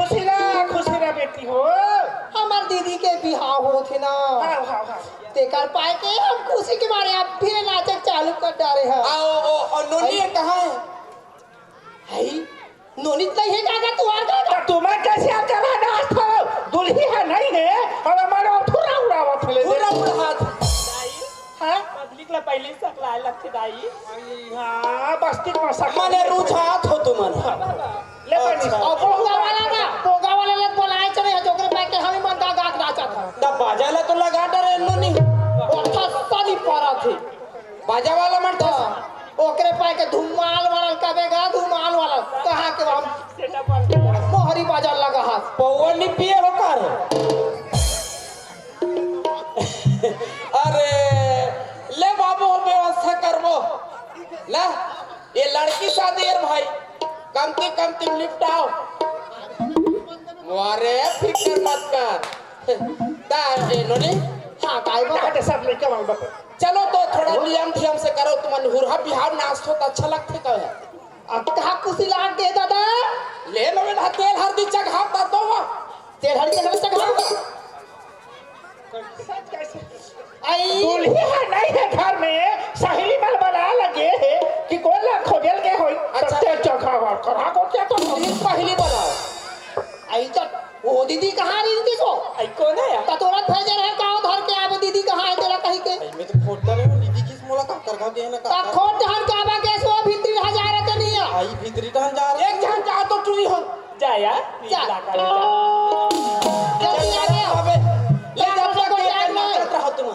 बेटी हो हमार दीदी के बिहाव हो थे ना। हाँ हाँ हाँ तेकर पाए के हम खुशी के मारे अब फिर नाटक चालू कर डाले हैं। आओ नोनी कहाँ है? है नोनी नहीं है काका तुम्हार का तुम्हें कैसे आप चला नाच था दुल्ही है नहीं है और हमारा थोड़ा उड़ावा थे पूरा हाथ हाँ पब्लिक ला पहले सकला लगते दाई हाँ बस्ती में सकला माने रुझात हो तुमन ले पानी और पोगा वाला लग बोलाए चले जोकरे पैके हमें मन का गाक नाचा था तब बाजा ला तो लगा डरे नोनी अच्छा साली पारा थे बाजा वाला मन था ओकरे पैके धुमाल वाला कबेगा धुमाल वाला कहा के हम मोहरी बाजा लगा हाथ पौवा नहीं पिए हो कर अरे ले बाबू व्यवस्था करबो ला ये लड़की शादी है भाई कमती लिफ्ट आओ वारे फिक्र मत कर ता ए नोनी हां काय हटे सब लेके मांग बक चलो तो थोड़ा नियम ठियम से करो तुमन हुरहा बिहार नाच तो अच्छा लगते का है अब कहा कुछ लाग दे दादा ले लो ना तेल हल्दी चढ़ा ता तो तेल हल्दी चढ़ा आई दुल्ही है नहीं है घर में सहेली मल बना लगे है कि कौन ला खोजल के होई अच्छा तेल चखा हुआ करा को क्या तो पहली बोला आई तो वो दीदी कहां रही थी सो आई कौन है यार तोरा भेजे रहे गांव धर के आवे दीदी कहां है तेरा कहीं के मैं तो फोटो में दीदी किस मोला का कर गांव के ना ता खोट हर का आवा के सो भीतरी हजार तो नहीं है आई भीतरी टहन जा रहा एक जन जा तो टूरी हो जा यार जा। जल्दी आ गए अबे ले जा जा, अपना कोई के याद नहीं। करता हो तुम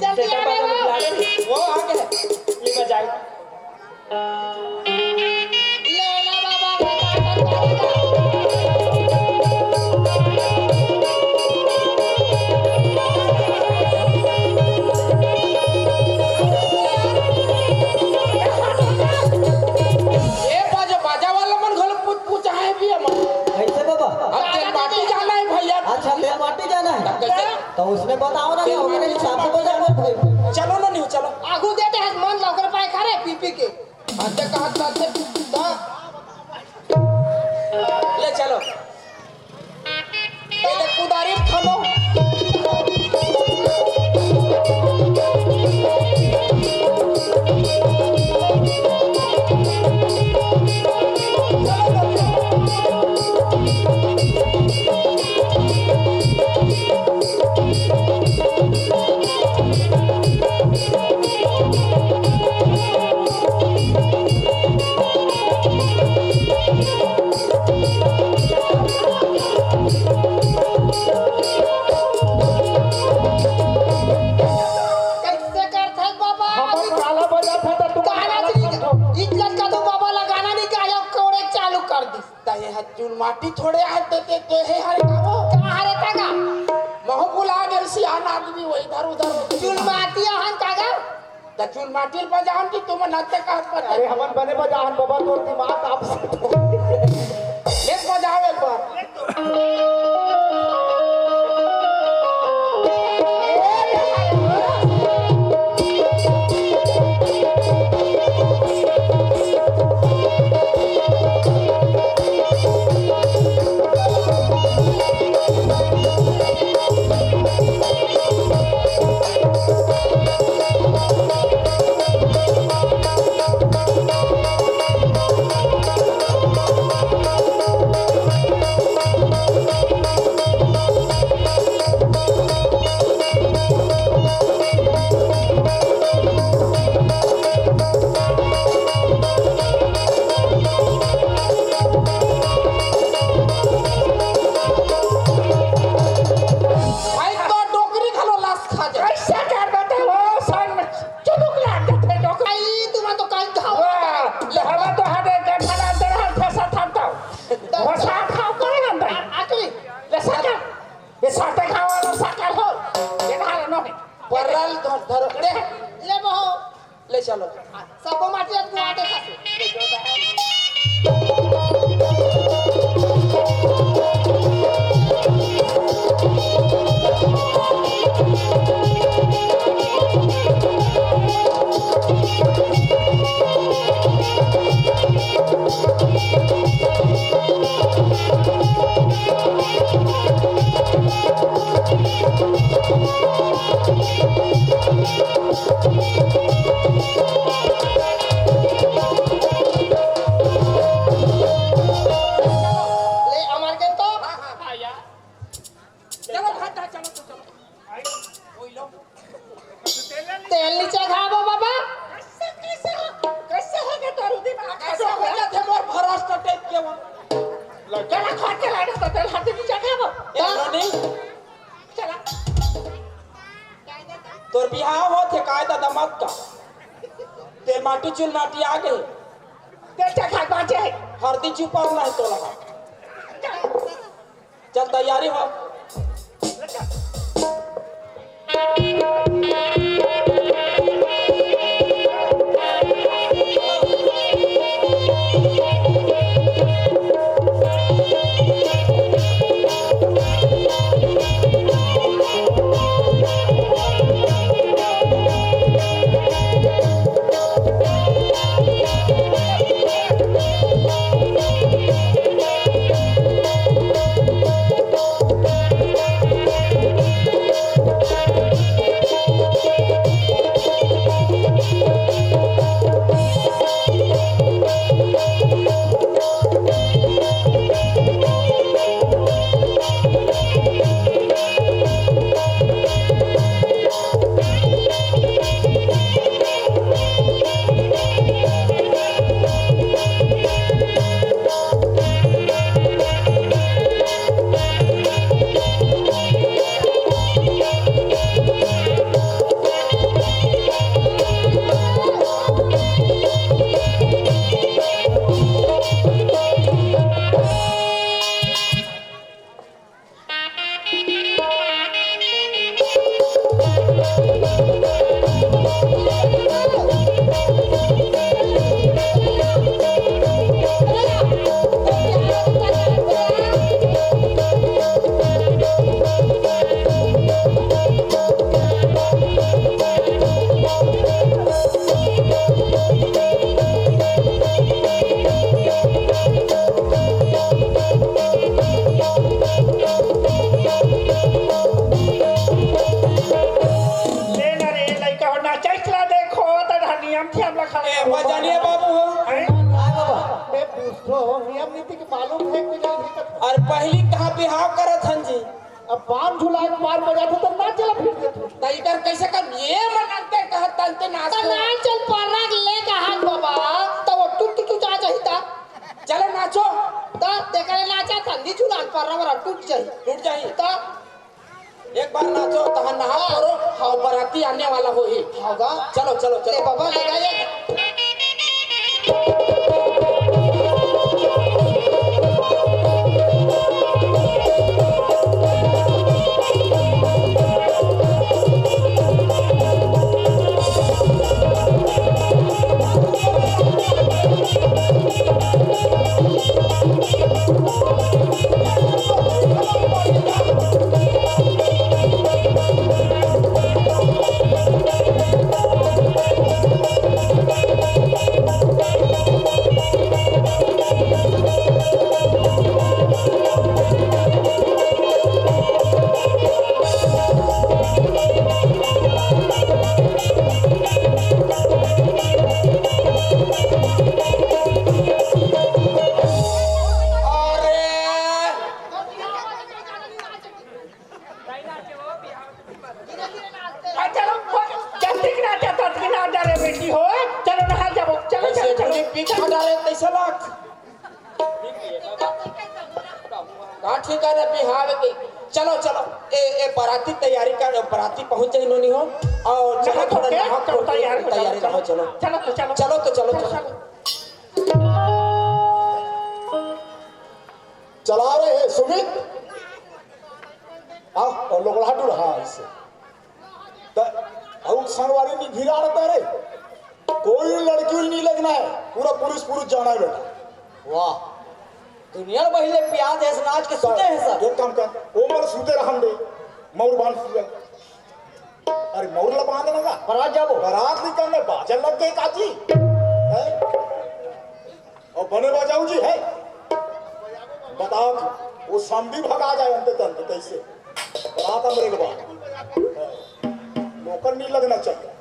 जल्दी आ गए वो आगे ले बजाए ले ले बाबा ए बाजा वाला मन घल पूछ है भी हम कैसे बाबा? अब तेल बाटी जाना है भैया अच्छा तेल माटी जाना है कैसे तो उसने बताओ ना हमारे हिसाब से बजाओ भाई। चलो ना नहीं चलो आगू देते हैं मन लौकर पाए खरे पी के हाथ का हाथ साथ ले चलो ये देख कुदारी खानो कैसे करते हैं बाबा हम काला बजा था तो तुम गाना चाहिए इज्जत का तो बाबा लगाना नहीं का कोड़े चालू कर दी ताये हाथ चून माटी थोड़े हाथ देते तो है हरे कामो कहां रे तागा महु बुला गेल सियान आदमी वो इधर उधर चुल माटी हन तागा त चून माटी पर जान की तुम नाते का पर अरे हमन बने बजा हम बाबा तो दिमाग आपसे ले बजाओ एक बार जरा धरो रे ले बहो ले चलो सबको माटी आज गुआते खाते तेल नीचे घाबो बाबा कैसे हो गया तोरू दिमाग कैसे हो जाते मोर भरस्ट टाइप के वो चला खा के लाना तो तेल हाथ नीचे खाबो ए रोनी चला तोर बिहाव होत है कायदा दमाद का तेल माटी चुल माटी आ गए तेल चखा बाजे है हरदी छुपाव नहीं तो लगा चल तैयारी हो बजानिए बाबू हो मैं पूछो नियम नीति के मालूम है कि नहीं और पहली कहाँ बिहाव करत हन जी अब पान झुलाए मार बजाते तो ना चला फिर देते तैकर कैसे कर ये मनते कहत तलते नाच तो ना चल परक ले कहा बाबा तो वो टूट टूट जा चाहिता चलो नाचो तो देखले नाचा संधि झुला पर रवा टूट जाई टूट जाई तो एक बार नाचो तहां नहा करो हाँ बराती आने वाला हो ही होगा चलो चलो ले चलो बाबा ले जाइए ठिकाना बिहार के चलो चलो ए बराती तैयारी कर बराती पहुंच जाए इन्होंने हो और चलो थोड़ा नहा कर तैयारी रहो चलो चलो चला रहे हैं सुमित आओ और लोग हाटू रहा इससे और संगवारी नहीं भिड़ा रहता रे कोई लड़की नहीं लगना है पूरा पुरुष पुरुष जाना है बेटा वाह दुनिया पहले प्याज है नाच के सुते हैं सब एक काम कर वो मर सूते रहम दे मौर बांध सूते अरे मौर ला बांध लगा बरात जाबो बारात निकलने बाजन लग गई काजी है और बने बजाऊ जी है बताओ वो समझी भगा जाए अंत तंत कैसे बारात हमरे के बाद नौकर नहीं लगना चाहिए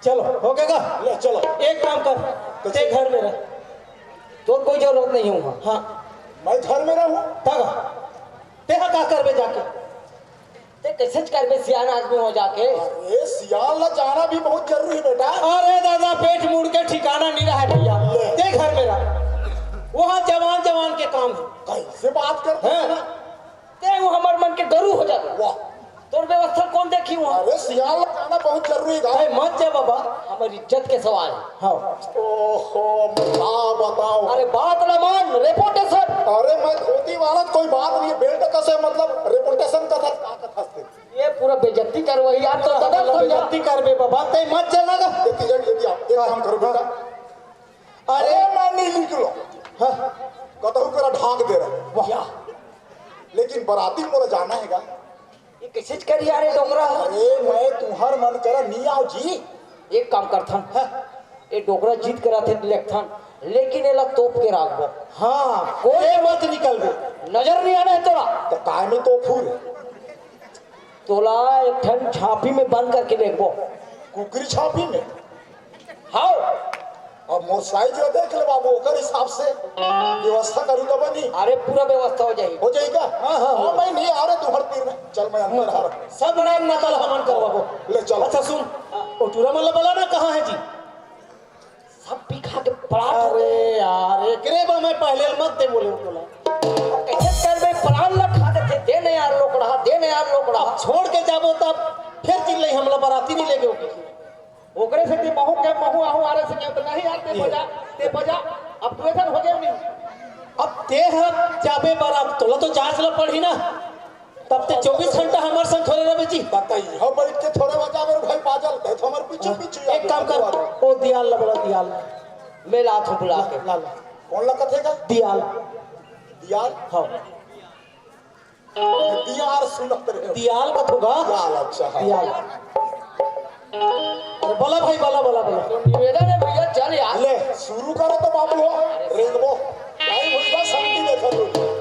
चलो हो गएगा ले चलो एक काम कर ते घर में रह तो कोई जरूरत नहीं होगा हाँ मैं घर में रहूं तगा ते का करबे जाके ते कैसे करबे सियान आदमी हो जाके अरे सियाल ला जाना भी बहुत जरूरी है बेटा अरे दादा पेट मुड़ के ठिकाना नहीं रहा भैया ते घर में रह वहाँ जवान जवान के काम है कैसे बात करते हैं ना ते वो हमार मन के गरु हो जाते वाह तोर व्यवस्था कौन देखी वहाँ अरे सियाल ला जाना बहुत जरूरी है अरे मत जा बाबा हमारी इज्जत के सवाल है हाँ ओहो बताओ अरे बात न मान रेपुटेशन अरे मैं धोती वाला कोई बात नहीं है बेल्ट कैसे मतलब रेपुटेशन का था ये पूरा बेइज्जती करवाई आप तो दादा समझा बेइज्जती करबे बाबा ते मत चलना का यदि आप एक काम करो बेटा अरे मैं नहीं निकलो हाँ कतहु करा ढांक दे रहा वाह लेकिन बराती मोरा जाना हैगा ये कैसे करी यार डोगरा अरे मैं तुम्हार मन करा नहीं आओ जी एक काम करथन ये डोगरा जीत करा थे लेखथन लेकिन एला तोप के राखबो हाँ कोई मत निकलबे नजर नहीं आना है तोरा तो काय में तो फूल तोला एक ठन झांपी में बंद करके देखबो कुकरी छापी में हाउ अब मोर साइज जो देख ले बाबू ओकर हिसाब से व्यवस्था करू तो बनी अरे पूरा व्यवस्था हो जाएगी हो जाएगा हाँ मैं नहीं आ रहा तुम्हारे तीर में चल मैं अंदर आ रहा सब नाम नकल हमन करवाबो ले चलो अच्छा सुन ओ टूरा मतलब बोला ना कहाँ है जी सब पी खा के परात हो अरे यार एकरे बा मैं पहले मत दे बोले बोला कैसे करबे प्राण ल खा देते दे न यार लोकड़ा दे न यार लोकड़ा अब छोड़ के जाबो तब फिर चिल्लाई हमला बराती नहीं लेके ओके ओकरे से महू के महू आहू आरे से तो नहीं यार ते बजा अब तू ऐसा हो गया नहीं अब ते जाबे बारात तोला तो जांच ला पड़ी ना तब ते 24 घंटा हमारे संग थोड़े रहे जी बताइए हम बैठ के थोड़े बजा मेरे भाई बाजल है तो हमारे पीछे पीछे एक काम कर ओ दियाल ला बोला दियाल मेला थू बुला के ला कौन ला कथेगा दियाल दियाल हाँ दियार सुनत रहे दियाल का थोगा दियाल अच्छा हाँ। दियाल अरे बोला भाई बोला बोला बोला तो निवेदन है भैया चल यार ले शुरू करो तो बाबू हो रेंगबो टाइम होइबा शांति देखो लो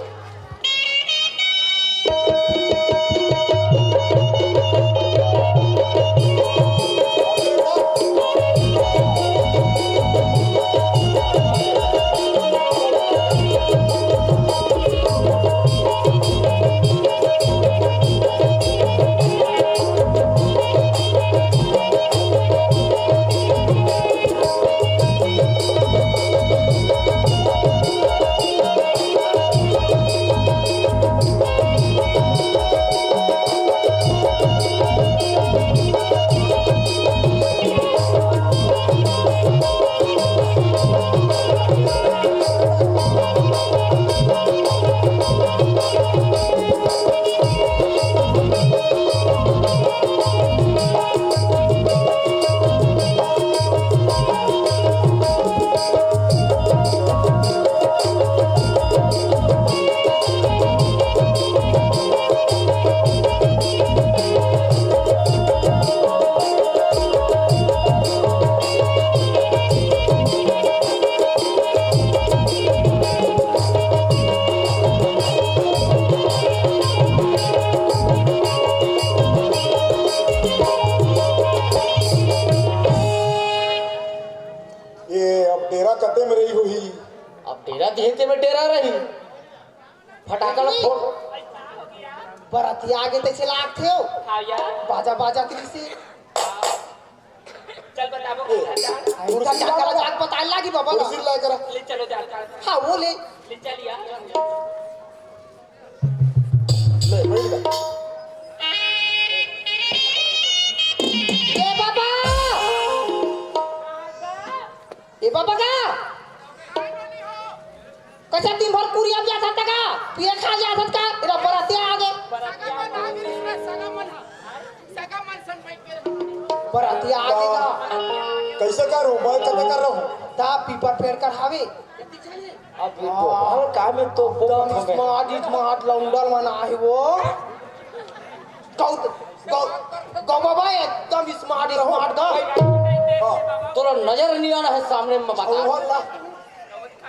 देहते में डेरा रही फटाका फोड़ बराती आगे तैसे लाग थे हो बाजा बाजा ती से चल बताबो उनका जाकर जाग पता लगी बाबा ना कुर्सी ला करा ले चलो जा हां वो ले ले चलिया ले बैठ जा ए बाबा पिए खा जा का इरा बराती आ गए बराती आ गएगा कैसे कर रहा हूँ मैं कैसे कर रहा हूँ ता पीपर पेड़ कर हावे अब ये दोपहर का में तो दम स्मार्ट लौंडल मना है वो गौ गौ गौ बाबा एकदम स्मार्ट का तोरा नजर नहीं आना है सामने में बता छौवाला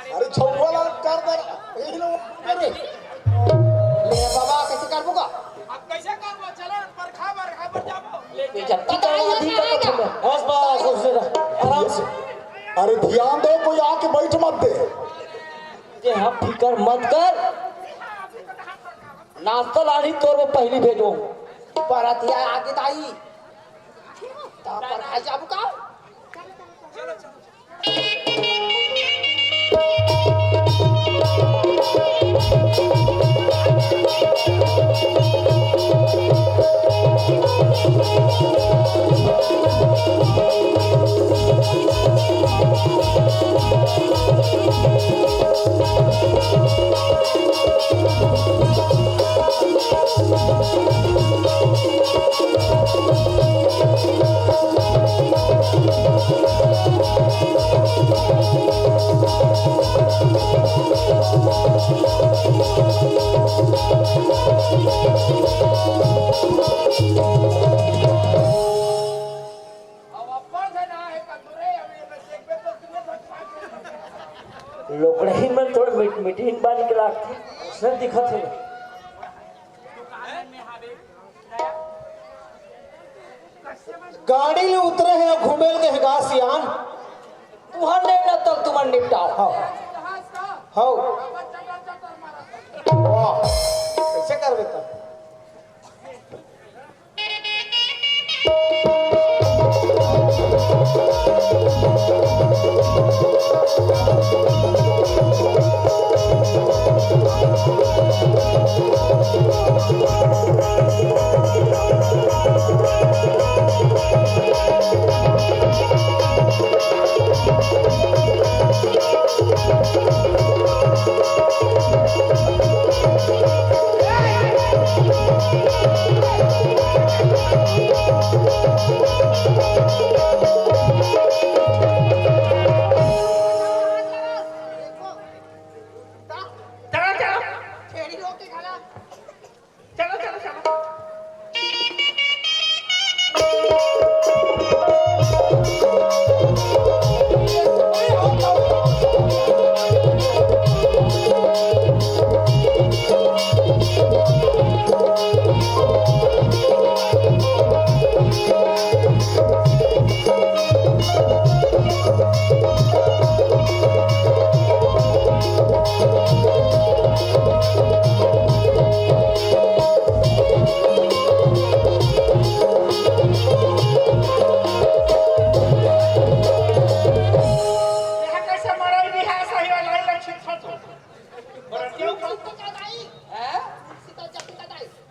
अरे छौवाला कर दे यही लो अरे ले बाबा कैसे कर दूंगा बेइज्जती का अधिक कर बस उससे आराम से अरे ध्यान दो कोई आके बैठ मत दे ये हम फिकर मत कर नाश्ता लानी तोर में पहली भेजो बरातिया आगे ताई ता पर खा जाबू का लोकड़ही में थोड़ा मीटिंग बन के लागती सर दिखत है गाड़ी में उतरे हैं घूमेल के गासियान तुहर नहीं ना तब तुम्हार निपटाओ हो कैसे कर बेटा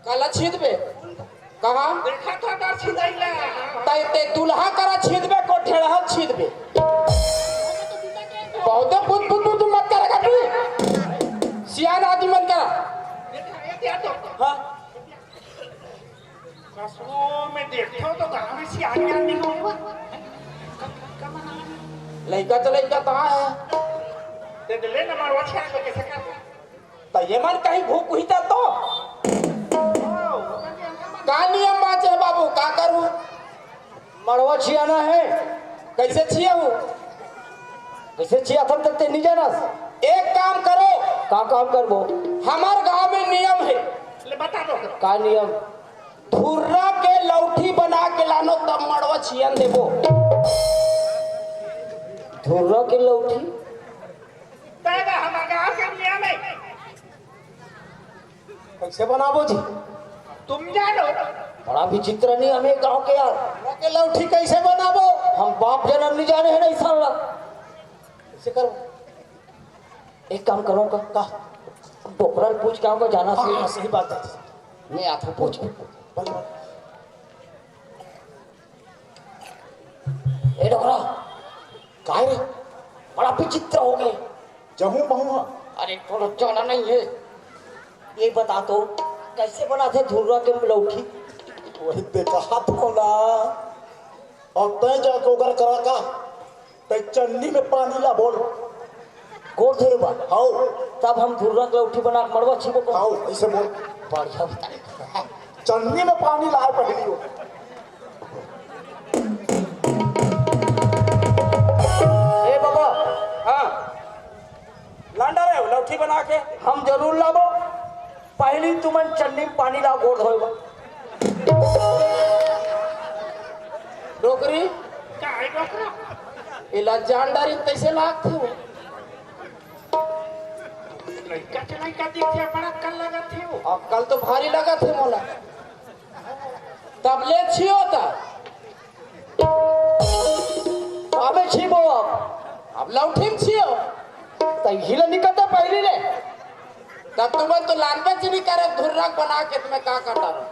काला छीद बे कहा देखा था डर छिदैला ते दुल्हा करा छीद बे को ठेड़ा छीद बे बहुत बुत बुत बुत मत कर कटू सियान आदमी मत कर देखा तो हां कसो में देखो तो गांव में सियानी आदमी को लड़का तो लड़का कहां है ते ले ना मारवा छा के कैसे कर तो ये मन कहीं भूख हुई था तो का नियम बात है बाबू का करूं मड़वा छियाना है कैसे छिया हूं कैसे छिया थम तक नहीं जाना एक काम करो का काम करबो हमार गांव में नियम है ले बता दो का नियम धुर्रा के लौठी बना के लानो तब मड़वा छियन देबो धुर्रा के लौठी तेगा हमार गांव के नियम है कैसे बनाबो जी तुम जानो बड़ा विचित्र नहीं हमें गांव के यार के लौठी कैसे बनाबो हम बाप जन्म नहीं जाने हैं नहीं साला कैसे करो एक काम करो का डोकरा पूछ के आओगे जाना हाँ, से सही बात है नहीं आता पूछ ए डोकरा काय रे बड़ा विचित्र हो गए जहूं बहुआ अरे थोड़ा जाना नहीं है ये बता तो कैसे बनाते धुर्रा के लौठी? वही देखा हाथ खोला और तय जाके ओकर करा का तय चन्नी में पानी ला बोल गोड़ धोए बा हाउ तब हम धुर्रा के लौठी बना के मरवा छिबो को। हाउ ऐसे बोल बढ़िया बता। चन्नी में पानी लाए पहली हो ए बाबा हाँ लांडा रे लौठी बना के हम जरूर लाबो, पहली तुमन चन्नी में पानी ला गोड़ धोए बा। डोकरी का है डोकरा? इला जानदारी कैसे लाग थी वो लड़का चलाई का दिखे बड़ा कल लगा थे वो। और कल तो भारी लगा थे मोला तब ले छियो था अबे छिबो अब लौठी में छियो तई हिला निकलता पहली ले। तब तुम्हें तो लानबे चीनी करे धुर्रा बना के तुम्हें का करता रहो।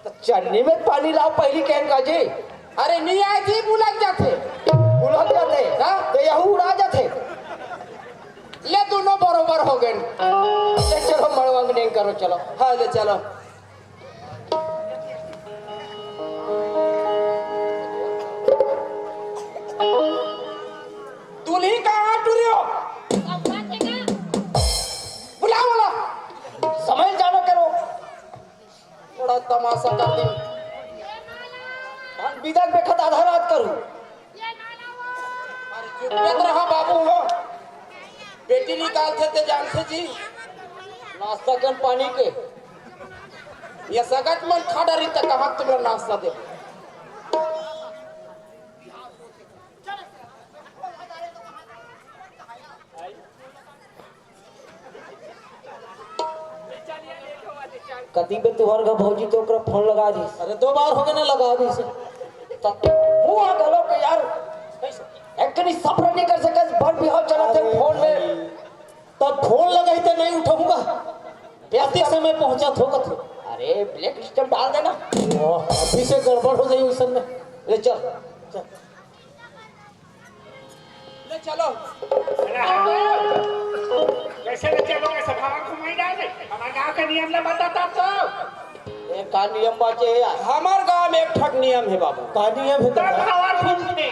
तो चन्नी में पानी लाओ पहली कहन का जी। अरे नहीं आए जी बुलक जाते उलझ जाते हाँ? तो यहू उड़ा जाते। ले दोनों बरोबर हो गए ले चलो मड़वांग नहीं करो चलो। हाँ ले चलो दूल्ही कहाँ टुरियो बुला बोला समझ जाना करो। थोड़ा तमाशा कर दी विदा बेखत आधा रात करूं। चुप रहा बाबू हो बेटी निकालते थे जान से जी नाश्ता कर पानी के ये सगत मन खड़ा रही तक कहाँ तुम्हें नाश्ता दे कदी पे तुहर का भौजी तो ओकरा फोन लगा दी। अरे 2 बार हो गए ना लगा दी से वो आ गलो के यार एकनी सफर नहीं कर सके भर भी हो चला थे फोन में। तब फोन लगाई तो नहीं उठाऊंगा बेहती समय पहुंचा थोका थे अरे ब्लैक सिस्टम डाल देना। अभी से गड़बड़ हो गई उस समय ले चल ले चलो कैसे ले चलोगे? सभावा घुमाई डाले हमारे गांव का नियम ले बताता तो। ये का नियम बाचे है यार। हमार गांव में एक ठग नियम है बाबू का नियम है तब हवा घूमते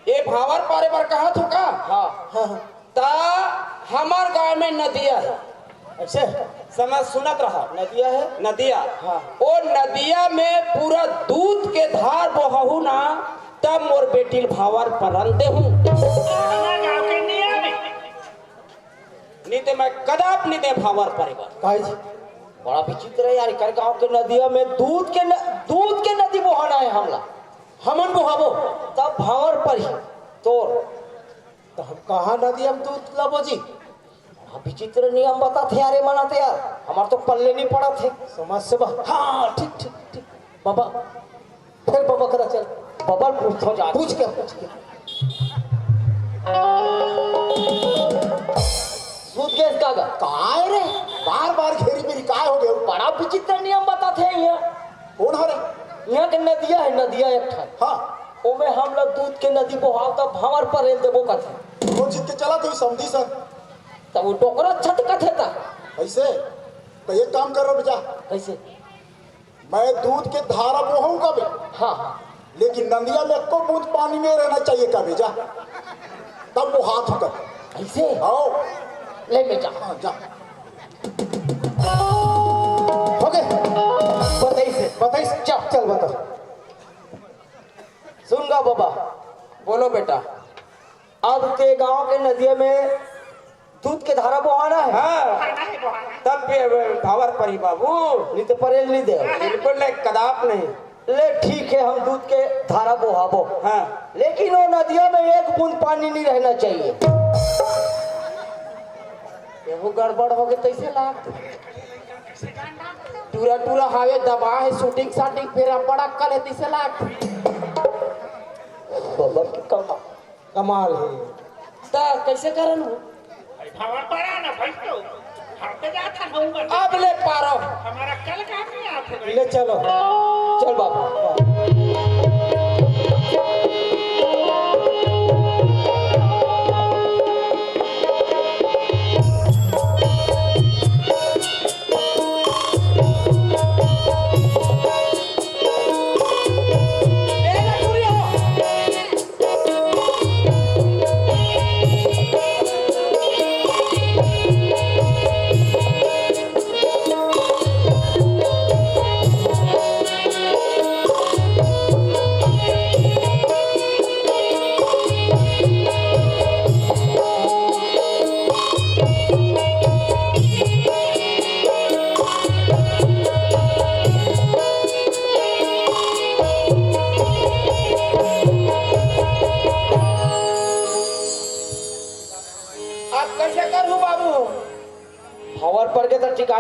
ये भावर पारे बार कहा थो का हां ता हमार गांव में नदिया है अच्छा समझ सुनत रहा नदिया है। नदिया हाँ। ओ नदिया में पूरा दूध के धार बहू ना तब मोर बेटी भावर परंदे हूँ हमारे गांव के नियम है। नहीं तो मैं कदाप नहीं दे भावर परेगा काहे जी बड़ा विचित्र है यार। कर गांव के नदिया में दूध के नदी बहाना है हमला हमन बहाबो तब भावर पर ही तोर तो हम कहाँ नदी हम दूध लाबो जी? बड़ा विचित्र नियम बताते यार मनाते यार। हमार तो पल्ले नहीं पड़ा थे समाज सेवा। हाँ ठीक ठीक ठीक बाबा फिर बाबा करा चल बाबा पूछो जा पूछ के सूद गैस का काय रे बार बार घेरी मेरी काय हो गए बड़ा विचित्र नियम बताते हैं यहाँ। कौन हो रे? यहाँ के नदिया है नदिया एक ठन हाँ ओमे हम लोग दूध के नदी बहाव तब भावर पर रेल देबो कथे कौन जीत के चला तो समझी सर तब वो टोकरा छत कथे ता ऐसे तो एक काम करो बेटा कैसे मैं दूध के धारा बोहूँ कभी हाँ लेकिन नदिया में को बूंद पानी नहीं रहना चाहिए कभी जा तब वो हाथ कर ऐसे आओ ले में जा हाँ जा हो गए बताइए चल बता सुन गा बाबा बोलो बेटा अब के गांव के नदिया में दूध के धारा बहाना है। हाँ तब भी भावर परी बाबू नहीं तो परेल नहीं दे बिल्कुल नहीं कदाप नहीं ले ठीक है हम दूध के धारा बहाबो हाँ लेकिन वो नदिया में एक बूंद पानी नहीं रहना चाहिए। वो गड़बड़ हो गए कैसे लाग टूरा टूरा हावे दबा है शूटिंग शाटिंग फिर बड़ा कल है तीसरे लाख बाबा की कमाल है। ता कैसे करन हो हवा पड़ा ना भाई तो हम तो जाता हूँ अब ले पारो हमारा कल का नहीं आता ले चलो चल बाबा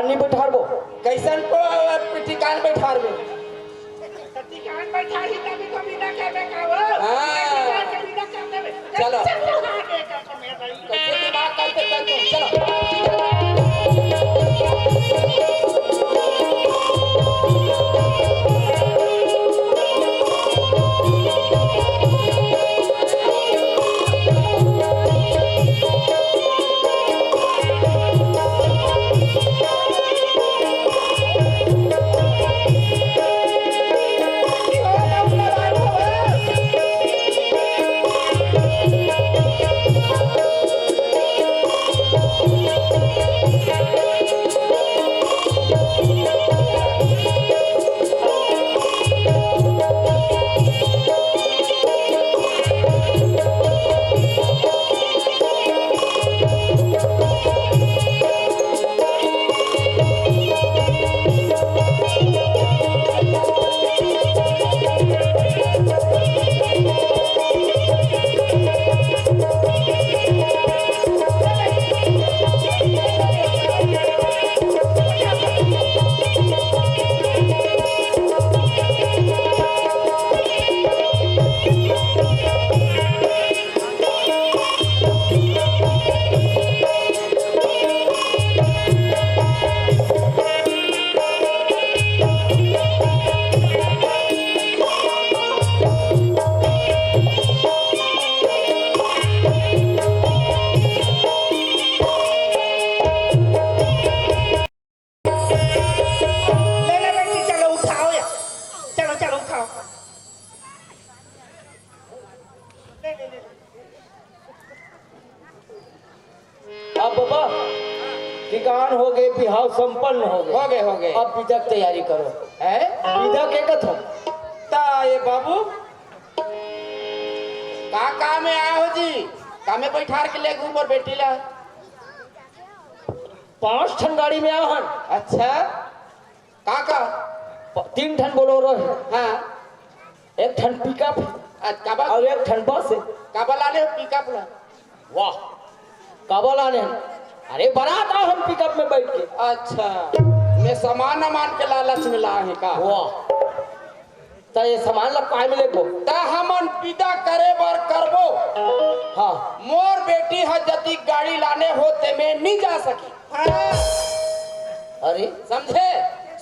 ठिकान नहीं बैठार बो कैसन को ठिकान बैठार में ठिकान बैठा ही तभी तो बिना कहने का वो हाँ। के बिना कहने में चलो। कैसे दिमाग करते करते चलो अब बाबा ठिकान हो गए, बिहाव संपन्न हो गए। अब विदा की तैयारी करो। है विदा के कथो ता ये बाबू का में आए हो जी? का में बैठार के ले घूम और बेटी ला 5 ठन गाड़ी में आहन। अच्छा का 3 ठन बोलोरो है, हाँ 1 ठन पिकअप काबा और 1 ठन बस है। काबा लाने पिकअप ला वाह काबल आने हैं। अरे बारात आओ हम पिकअप में बैठ के। अच्छा मैं सामान मान के लालच में ला है का वाह तो ये सामान लग पाए मिले को ता हमन विदा करे बर करबो। हाँ मोर बेटी ह जति गाड़ी लाने होते में नहीं जा सकी। हाँ। अरे समझे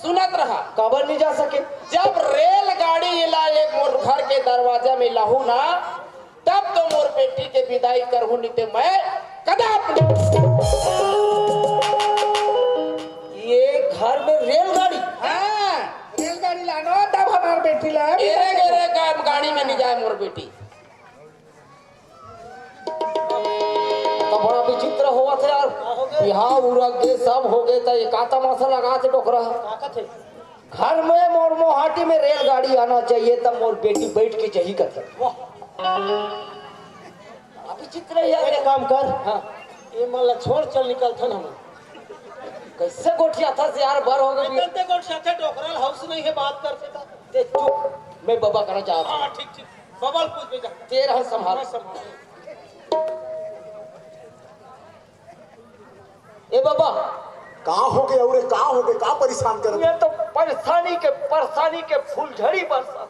सुनत रहा काबर नहीं जा सके? जब रेलगाड़ी ला एक मोर घर के दरवाजा में लाहू ना तब तो मोर बेटी के विदाई करहू नहीं ते मैं कदापि ये घर में रेलगाड़ी? हाँ रेलगाड़ी लानो तब हमार बेटी ला एरे गाड़ी में नहीं जाए मोर बेटी। तो बड़ा विचित्र हुआ था यार। बिहाव उरग गए सब हो गए तो एक आता मासा लगा थे टोकरा। घर में मोर मोहाटी में रेलगाड़ी आना चाहिए तब मोर बेटी बैठ के जही कर। विचित्र है यार। एक काम कर, हाँ ये माला छोड़ चल निकल था हम। कैसे गोठिया था से यार बर हो गई। निकलते गोट साथे डोकरल हाउस नहीं है बात करते था। ते चुप मैं बाबा करना चाहता हूँ। हाँ ठीक ठीक बबल पूछ बेटा तेरा संभाल। ए बाबा कहाँ हो गए और कहाँ हो गए, कहाँ परेशान कर? ये तो परेशानी के फूलझड़ी बरसा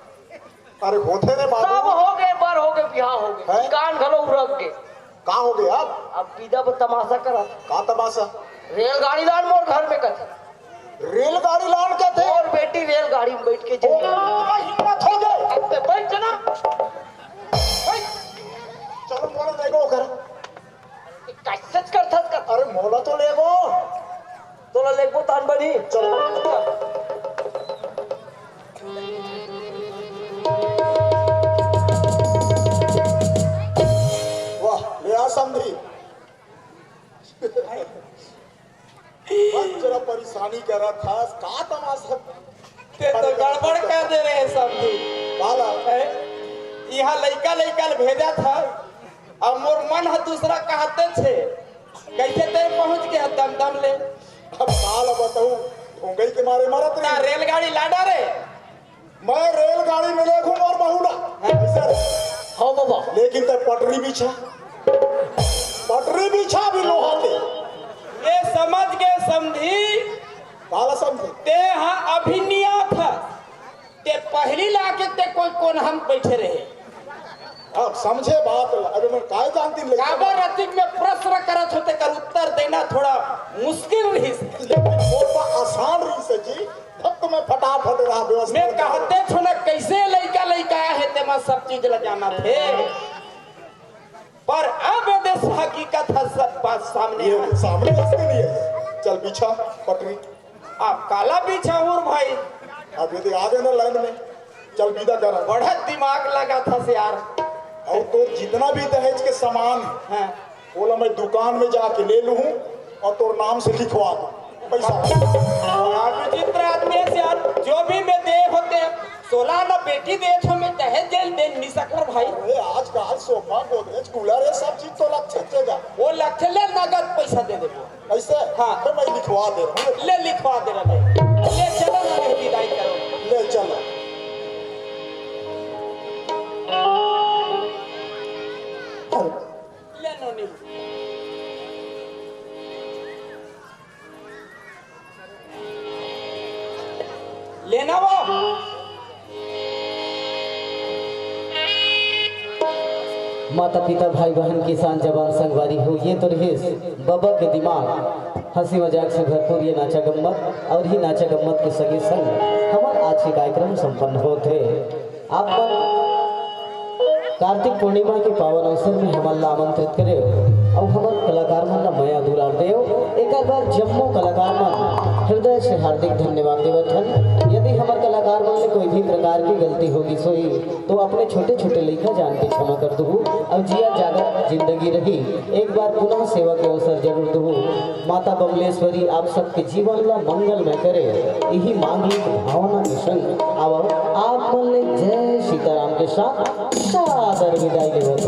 अरे होते रे सब बाबू, हो गए बर हो गए बिहाव हो गए हैं? कान घलो उरग गए। कहाँ हो गए अब? अब विदा पर तमाशा करा कहाँ तमाशा? रेलगाड़ी लान मोर घर में कथे रेलगाड़ी लान के थे और बेटी रेलगाड़ी में बैठ के ओ, जाए। हिम्मत हो गए। अब ते बैठ ना चलो मोला लेगो कर। कैसे करथस कर। अरे मोला तो लेगो। तोला लेगो तान बनी चलो वाह ले आ समझी। बस जरा परेशानी कर रहा था, का तमाशा ते तो गड़बड़ कर दे रहे हैं सब बाला। यहाँ लइका भेजा था और मोर मन है दूसरा कहते छे कैसे ते पहुंच गया दम ले। अब काल बताऊं ढोंगई के मारे मरत ना नहीं। रेलगाड़ी लाडा रे मैं रेलगाड़ी में ले घूम और बहुला ऐसा रे। हाँ बाबा लेकिन ते पटरी बिछा भी लोहा के। ये समझ गए समझी काला समझे ते हाँ अभिनिया था ते पहली लाके ते कोई कोन हम बैठे रहे अब समझे बात अरे मैं काय जानती ले काबर रतिक में प्रश्न करत होते कर उत्तर देना थोड़ा मुश्किल रही बहुत आसान रही से जी तब तो मैं फटाफट रहा व्यवस्था मैं कहते थो ना कैसे लड़का लड़का है ते मैं सब चीज ल जाना थे पर अब देश हकीकत है सब बात सामने ये सामने इसके लिए चल पीछा पटरी आप काला पीछा और भाई अब यदि आ गए ना लाइन में चल विदा कर बड़ा दिमाग लगा था से यार और तो जितना भी दहेज के सामान है हाँ। बोला मैं दुकान में जाके ले लूं और तोर नाम से लिखवा दूं पैसा आप विचित्र आदमी है यार जो भी मैं दे होते 16 ना बेटी दे तो मैं दहेज जेल दे नहीं सकता भाई अरे आजकल सोफा गोदरेज कूलर ये सब चीज तो लग सकतेगा वो लख ले नगद पैसा दे दे ऐसे हाँ। तो मैं लिखवा दे रहा हूं ले लिखवा दे रहा ले चलो ना विदाई करो ले चलो ले नो नी लेना वो माता पिता भाई बहन किसान जवान संगवारी हो ये तो रहे बाबा के दिमाग हंसी मजाक से भरपूर ये नाचा गम्मत और ही नाचा गम्मत के सगे संग हमारे आज के कार्यक्रम संपन्न होते आप कार्तिक पूर्णिमा के पावन अवसर में हमारा आमंत्रित करे और हमारे कलाकार मन का मया दुलार देव एक बार जम्मू कलाकार मन हृदय से हार्दिक धन्यवाद देवथन यदि हमारे कलाकार मन में कोई भी प्रकार की गलती होगी सोई तो अपने छोटे छोटे लेखा जान के क्षमा कर दू और जिया जागर जिंदगी रही एक बार पुनः सेवा के अवसर जरूर दू माता बमलेश्वरी आप सबके जीवन ला मंगल में करे यही मांगलिक भावना के संग अब आप मन जय सीताराम के साथ सादर विदाई देव